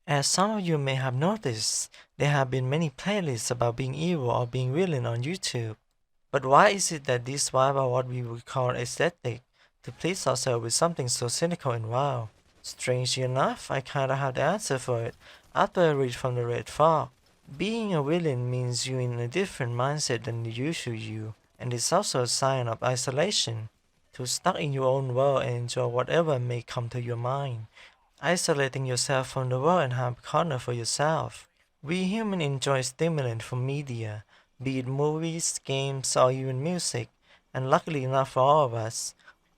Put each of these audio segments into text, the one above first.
As some of you may have noticed, there have been many playlists about being evil or being villain on YouTube. But why is it that these vibe are what we would call aesthetic, to please ourselves with something so cynical and wild? Strangely enough, I kinda have the answer for it after I read from the Red Fog. Being a villain means you're in a different mindset than the usual you, and it's also a sign of isolation. To stuck in your own world and enjoy whatever may come to your mind, isolating yourself from the world and have a corner for yourself. We humans enjoy stimulant from media, be it movies, games, or even music, and luckily enough for all of us,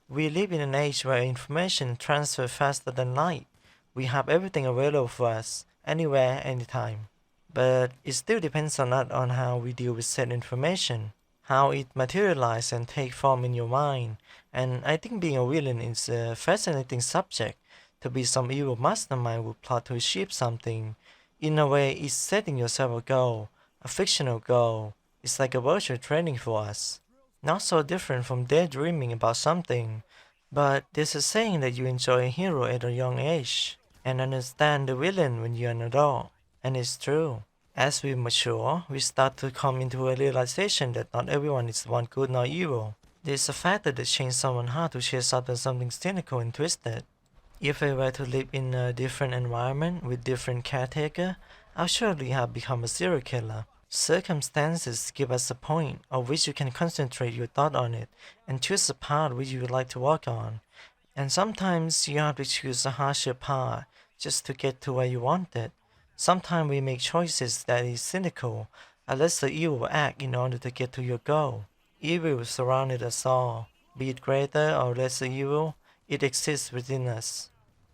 we live in an age where information transfers faster than light. We have everything available for us, anywhere, anytime. But it still depends on us on how we deal with said information, how it materializes and takes form in your mind. And I think being a villain is a fascinating subject. To be some evil mastermind would plot to achieve something. In a way, it's setting yourself a goal, a fictional goal. It's like a virtual training for us. Not so different from daydreaming about something, but there's a saying that you enjoy a hero at a young age and understand the villain when you're an adult. And it's true. As we mature, we start to come into a realization that not everyone is one good nor evil. There's a factor that changes someone's heart to chase after something cynical and twisted. If I were to live in a different environment with different caretaker, I'll surely have become a serial killer. Circumstances give us a point of which you can concentrate your thought on it and choose a path which you would like to walk on. And sometimes you have to choose a harsher path just to get to where you want it. Sometimes we make choices that is cynical, a lesser evil act in order to get to your goal. Evil surrounded us all, be it greater or lesser evil, it exists within us.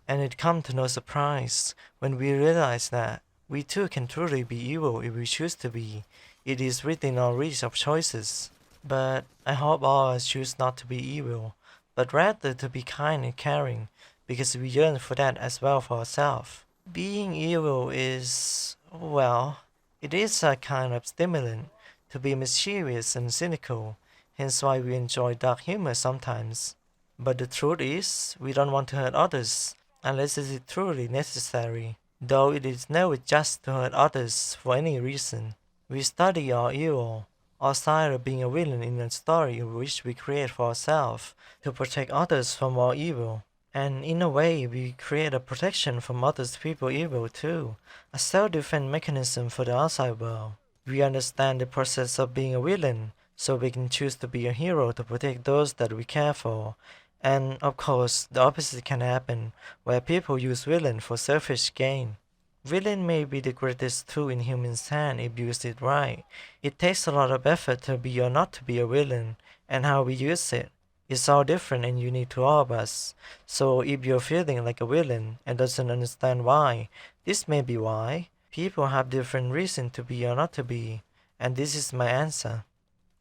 And it comes to no surprise when we realize that we too can truly be evil if we choose to be. It is within our reach of choices. But I hope all of us choose not to be evil, but rather to be kind and caring, because we yearn for that as well for ourselves. Being evil is, well, it is a kind of stimulant to be mischievous and cynical, hence why we enjoy dark humor sometimes. But the truth is, we don't want to hurt others unless it is truly necessary, though it is never just to hurt others for any reason. We study our evil, our side of being a villain in a story which we create for ourselves to protect others from our evil. And in a way, we create a protection from others people's evil too, a self-defense mechanism for the outside world. We understand the process of being a villain, so we can choose to be a hero to protect those that we care for. And of course, the opposite can happen, where people use villain for selfish gain. Villain may be the greatest tool in humans' hand if used it right. It takes a lot of effort to be or not to be a villain, and how we use it. It's all different and unique to all of us. So if you're feeling like a villain and doesn't understand why, this may be why. People have different reasons to be or not to be, and this is my answer.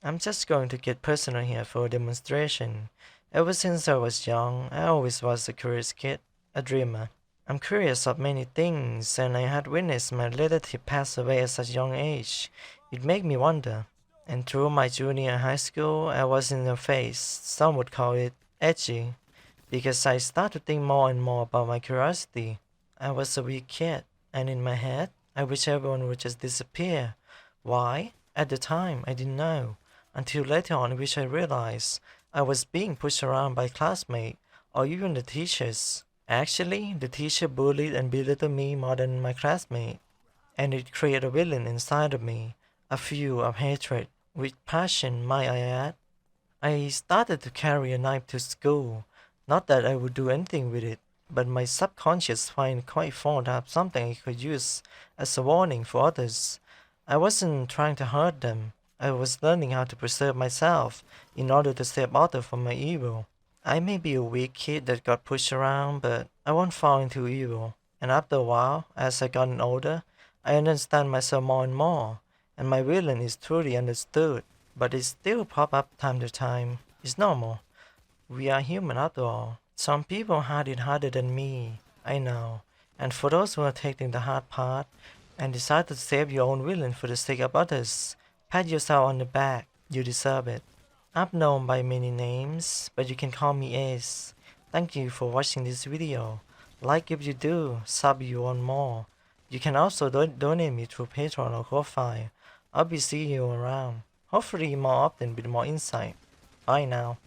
I'm just going to get personal here for a demonstration. Ever since I was young, I always was a curious kid, a dreamer. I'm curious of many things, and I had witnessed my relative pass away at such a young age. It made me wonder. And through my junior high school, I was in a phase, some would call it edgy, because I started to think more and more about my curiosity. I was a weak kid, and in my head, I wish everyone would just disappear. Why? At the time, I didn't know, until later on, which I realized I was being pushed around by classmates or even the teachers. Actually, the teacher bullied and belittled me more than my classmate, and it created a villain inside of me, a fuel of hatred, with passion, might I add. I started to carry a knife to school. Not that I would do anything with it, but my subconscious find quite fun to have something I could use as a warning for others. I wasn't trying to hurt them. I was learning how to preserve myself in order to save others from my evil. I may be a weak kid that got pushed around, but I won't fall into evil. And after a while, as I gotten older, I understand myself more and more, and my villain is truly understood, but it still pop up time to time. It's normal. We are human after all. Some people had it harder than me, I know. And for those who are taking the hard part and decide to save your own villain for the sake of others, pat yourself on the back. You deserve it. I'm known by many names, but you can call me Ace. Thank you for watching this video. Like if you do, sub if you want more. You can also donate me through Patreon or Ko-Fi. I'll be seeing you around. Hopefully more often with more insight. Bye now.